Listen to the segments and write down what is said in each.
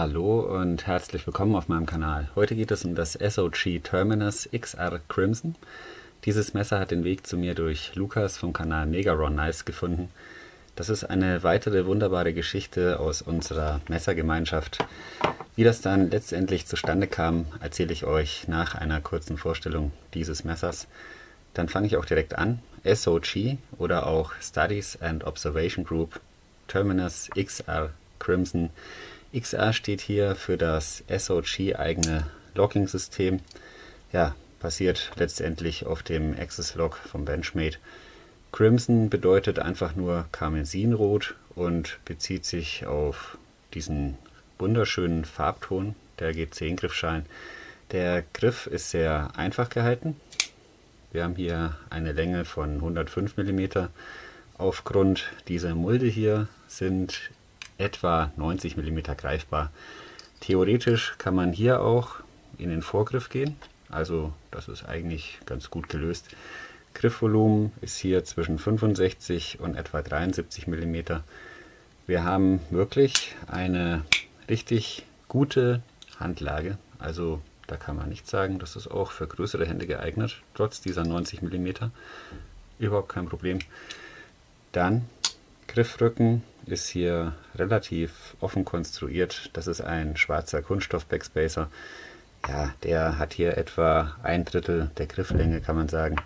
Hallo und herzlich willkommen auf meinem Kanal. Heute geht es um das SOG Terminus XR Crimson. Dieses Messer hat den Weg zu mir durch Lukas vom Kanal Mega Raw Knives gefunden. Das ist eine weitere wunderbare Geschichte aus unserer Messergemeinschaft. Wie das dann letztendlich zustande kam, erzähle ich euch nach einer kurzen Vorstellung dieses Messers. Dann fange ich auch direkt an. SOG oder auch Studies and Observation Group Terminus XR Crimson. XR steht hier für das SOG-eigene Locking-System. Ja, basiert letztendlich auf dem Access Lock vom Benchmade. Crimson bedeutet einfach nur Karmesinrot und bezieht sich auf diesen wunderschönen Farbton der G10-Griffschalen. Der Griff ist sehr einfach gehalten. Wir haben hier eine Länge von 105 mm. Aufgrund dieser Mulde hier sind etwa 90 mm greifbar. Theoretisch kann man hier auch in den Vorgriff gehen, also das ist eigentlich ganz gut gelöst. Griffvolumen ist hier zwischen 65 und etwa 73 mm. Wir haben wirklich eine richtig gute Handlage, also da kann man nicht sagen, das ist auch für größere Hände geeignet, trotz dieser 90 mm. Überhaupt kein Problem. Dann Griffrücken ist hier relativ offen konstruiert. Das ist ein schwarzer Kunststoff-Backspacer. Ja, der hat hier etwa 1/3 der Grifflänge, kann man sagen.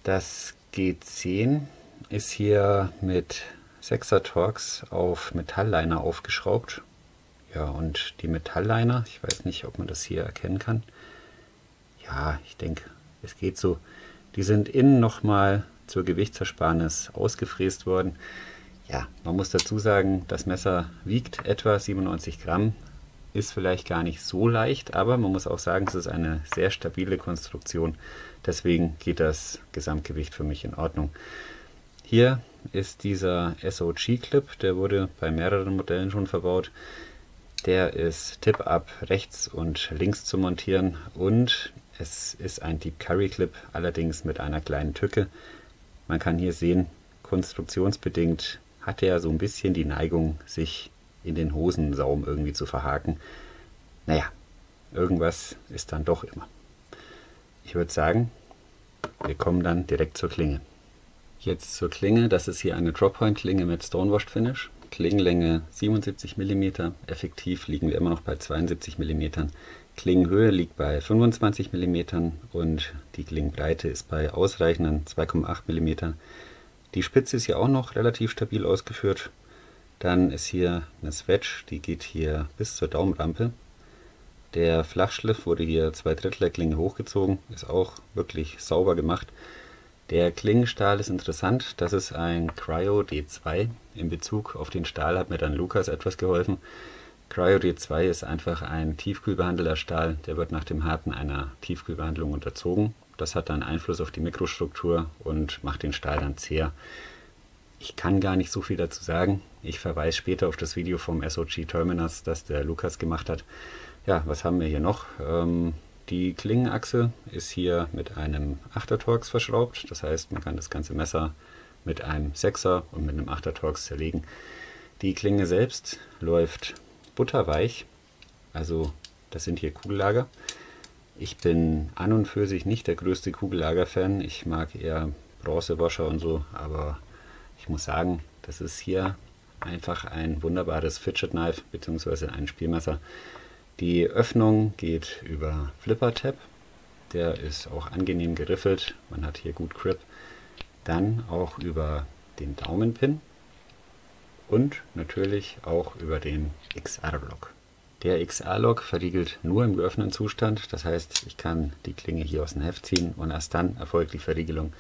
Das G10 ist hier mit 6er Torx auf Metallliner aufgeschraubt. Ja, und die Metallliner, ich weiß nicht, ob man das hier erkennen kann. Ja, ich denke, es geht so. Die sind innen nochmal zur Gewichtsersparnis ausgefräst worden. Ja, man muss dazu sagen, das Messer wiegt etwa 97 Gramm, ist vielleicht gar nicht so leicht, aber man muss auch sagen, es ist eine sehr stabile Konstruktion. Deswegen geht das Gesamtgewicht für mich in Ordnung. Hier ist dieser SOG-Clip, der wurde bei mehreren Modellen schon verbaut. Der ist Tip-Up rechts und links zu montieren und es ist ein Deep Curry Clip, allerdings mit einer kleinen Tücke. Man kann hier sehen, konstruktionsbedingt hat er so ein bisschen die Neigung, sich in den Hosensaum irgendwie zu verhaken. Naja, irgendwas ist dann doch immer. Ich würde sagen, wir kommen dann direkt zur Klinge. Jetzt zur Klinge, das ist hier eine Droppoint-Klinge mit Stonewashed Finish. Klingenlänge 77 mm, effektiv liegen wir immer noch bei 72 mm. Klingenhöhe liegt bei 25 mm und die Klingenbreite ist bei ausreichenden 2,8 mm. Die Spitze ist hier auch noch relativ stabil ausgeführt. Dann ist hier eine Swedge, die geht hier bis zur Daumenrampe. Der Flachschliff wurde hier 2/3 der Klinge hochgezogen, ist auch wirklich sauber gemacht. Der Klingenstahl ist interessant, das ist ein Cryo D2. In Bezug auf den Stahl hat mir dann Lukas etwas geholfen. Cryo D2 ist einfach ein tiefkühlbehandelter Stahl, der wird nach dem Härten einer Tiefkühlbehandlung unterzogen. Das hat dann Einfluss auf die Mikrostruktur und macht den Stahl dann zäh. Ich kann gar nicht so viel dazu sagen. Ich verweise später auf das Video vom SOG Terminus, das der Lukas gemacht hat. Ja, was haben wir hier noch? Die Klingenachse ist hier mit einem 8er Torx verschraubt. Das heißt, man kann das ganze Messer mit einem 6er und mit einem 8er Torx zerlegen. Die Klinge selbst läuft butterweich, also das sind hier Kugellager. Ich bin an und für sich nicht der größte Kugellager-Fan. Ich mag eher Bronzewascher und so, aber ich muss sagen, das ist hier einfach ein wunderbares Fidget Knife bzw. ein Spielmesser. Die Öffnung geht über Flipper Tab. Der ist auch angenehm geriffelt. Man hat hier gut Grip. Dann auch über den Daumenpin und natürlich auch über den XR-Lock. Der XR-Lock verriegelt nur im geöffneten Zustand, das heißt, ich kann die Klinge hier aus dem Heft ziehen und erst dann erfolgt die Verriegelung.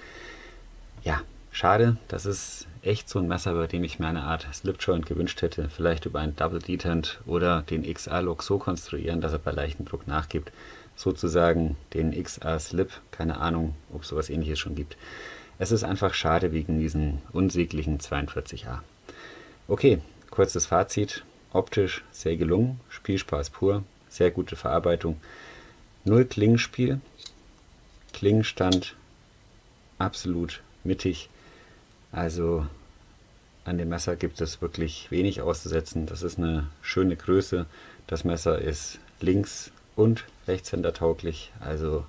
Ja, schade, das ist echt so ein Messer, bei dem ich mir eine Art Slipjoint gewünscht hätte, vielleicht über einen Double Detent oder den XR-Lock so konstruieren, dass er bei leichtem Druck nachgibt. Sozusagen den XR-Slip, keine Ahnung, ob es sowas ähnliches schon gibt. Es ist einfach schade wegen diesen unsäglichen 42A. Okay, kurzes Fazit. Optisch sehr gelungen, Spielspaß pur, sehr gute Verarbeitung, null Klingenspiel, Klingenstand absolut mittig, also an dem Messer gibt es wirklich wenig auszusetzen. Das ist eine schöne Größe, Das Messer ist links- und rechtshändertauglich, also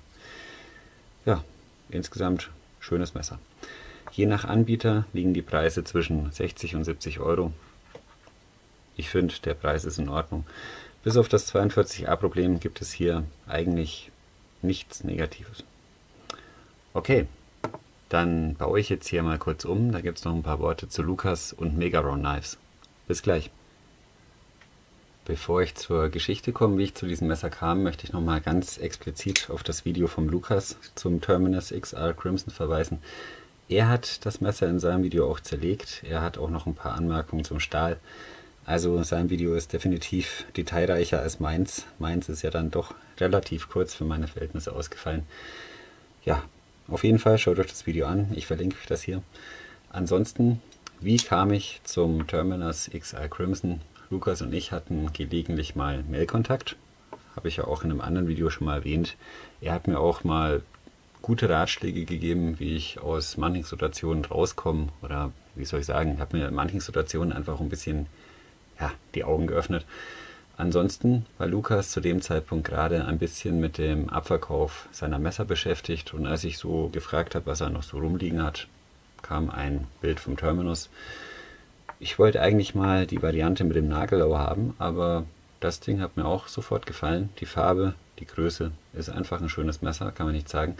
ja, insgesamt schönes Messer. Je nach Anbieter liegen die Preise zwischen 60 und 70 Euro. Ich finde, der Preis ist in Ordnung. Bis auf das 42A-Problem gibt es hier eigentlich nichts Negatives. Okay, dann baue ich jetzt hier mal kurz um. Da gibt es noch ein paar Worte zu Lucas und Megaron Knives. Bis gleich. Bevor ich zur Geschichte komme, wie ich zu diesem Messer kam, möchte ich nochmal ganz explizit auf das Video vom Lucas zum Terminus XR Crimson verweisen. Er hat das Messer in seinem Video auch zerlegt. Er hat auch noch ein paar Anmerkungen zum Stahl. Also sein Video ist definitiv detailreicher als meins. Meins ist ja dann doch relativ kurz für meine Verhältnisse ausgefallen. Ja, auf jeden Fall schaut euch das Video an. Ich verlinke euch das hier. Ansonsten, wie kam ich zum Terminus XR Crimson? Lucas und ich hatten gelegentlich mal Mailkontakt. Habe ich ja auch in einem anderen Video schon mal erwähnt. Er hat mir auch mal gute Ratschläge gegeben, wie ich aus manchen Situationen rauskomme. Oder wie soll ich sagen, ich habe mir in manchen Situationen einfach ein bisschen die Augen geöffnet. Ansonsten war Lucas zu dem Zeitpunkt gerade ein bisschen mit dem Abverkauf seiner Messer beschäftigt. Und als ich so gefragt habe, was er noch so rumliegen hat, kam ein Bild vom Terminus. Ich wollte eigentlich mal die Variante mit dem Nagellaur haben, aber das Ding hat mir auch sofort gefallen. Die Farbe, die Größe, ist einfach ein schönes Messer, kann man nicht sagen.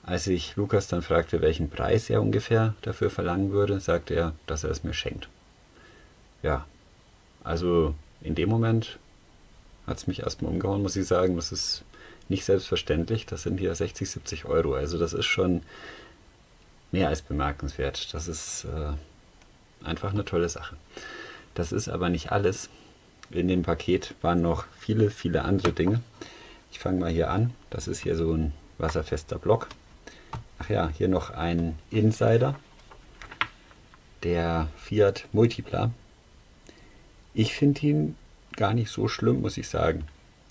Als ich Lucas dann fragte, welchen Preis er ungefähr dafür verlangen würde, sagte er, dass er es mir schenkt. Ja, also in dem Moment hat es mich erstmal umgehauen, muss ich sagen. Das ist nicht selbstverständlich. Das sind hier 60, 70 Euro. Also das ist schon mehr als bemerkenswert. Das ist einfach eine tolle Sache. Das ist aber nicht alles. In dem Paket waren noch viele, viele andere Dinge. Ich fange mal hier an. Das ist hier so ein wasserfester Block. Ach ja, hier noch ein Insider. Der Fiat Multipla. Ich finde ihn gar nicht so schlimm, muss ich sagen.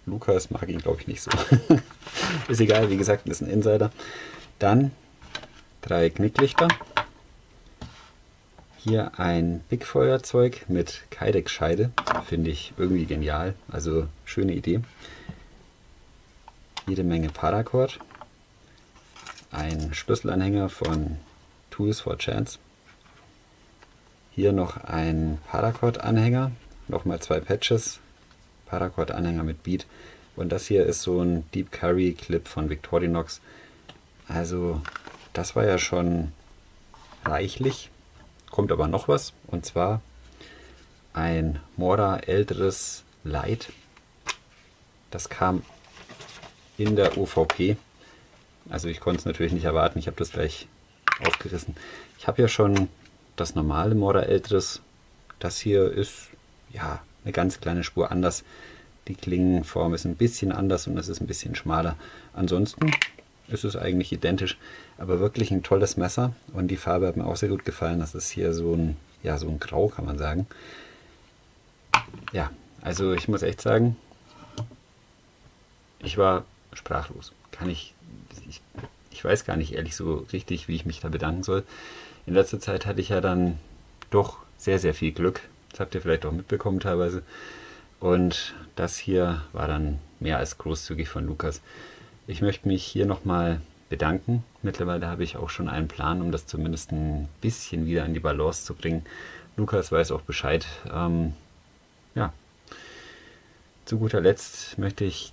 Lucas mag ihn, glaube ich, nicht so. Ist egal, wie gesagt, das ist ein Insider. Dann 3 Knicklichter. Hier ein Pickfeuerzeug mit Kydex-Scheide. Finde ich irgendwie genial. Also schöne Idee. Jede Menge Paracord. Ein Schlüsselanhänger von Tools for Chance. Hier noch ein Paracord-Anhänger. Nochmal 2 Patches. Paracord-Anhänger mit Bead. Und das hier ist so ein Deep Curry Clip von Victorinox. Also das war ja schon reichlich. Kommt aber noch was, und zwar ein Mora älteres Light. Das kam in der OVP. Also ich konnte es natürlich nicht erwarten, ich habe das gleich aufgerissen. Ich habe ja schon das normale Mora älteres. Das hier ist ja eine ganz kleine Spur anders. Die Klingenform ist ein bisschen anders und es ist ein bisschen schmaler. Ansonsten ist es eigentlich identisch, aber wirklich ein tolles Messer und die Farbe hat mir auch sehr gut gefallen. Das ist hier so ein Grau, kann man sagen. Ja, also ich muss echt sagen, ich war sprachlos. Ich weiß gar nicht ehrlich so richtig, wie ich mich da bedanken soll. In letzter Zeit hatte ich ja dann doch sehr, sehr viel Glück. Das habt ihr vielleicht auch mitbekommen teilweise. Und das hier war dann mehr als großzügig von Lucas. Ich möchte mich hier nochmal bedanken. Mittlerweile habe ich auch schon einen Plan, um das zumindest ein bisschen wieder in die Balance zu bringen. Lucas weiß auch Bescheid. Ja. Zu guter Letzt möchte ich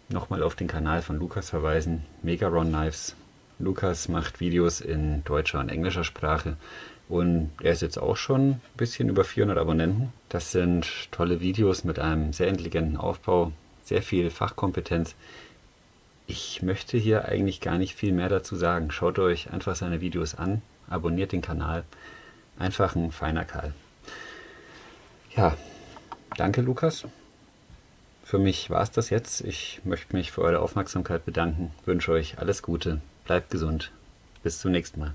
nochmal auf den Kanal von Lucas verweisen. Megaron Knives. Lucas macht Videos in deutscher und englischer Sprache. Und er ist jetzt auch schon ein bisschen über 400 Abonnenten. Das sind tolle Videos mit einem sehr intelligenten Aufbau, sehr viel Fachkompetenz. Ich möchte hier eigentlich gar nicht viel mehr dazu sagen. Schaut euch einfach seine Videos an, abonniert den Kanal. Einfach ein feiner Kerl. Ja, danke Lucas. Für mich war es das jetzt. Ich möchte mich für eure Aufmerksamkeit bedanken. Wünsche euch alles Gute. Bleibt gesund. Bis zum nächsten Mal.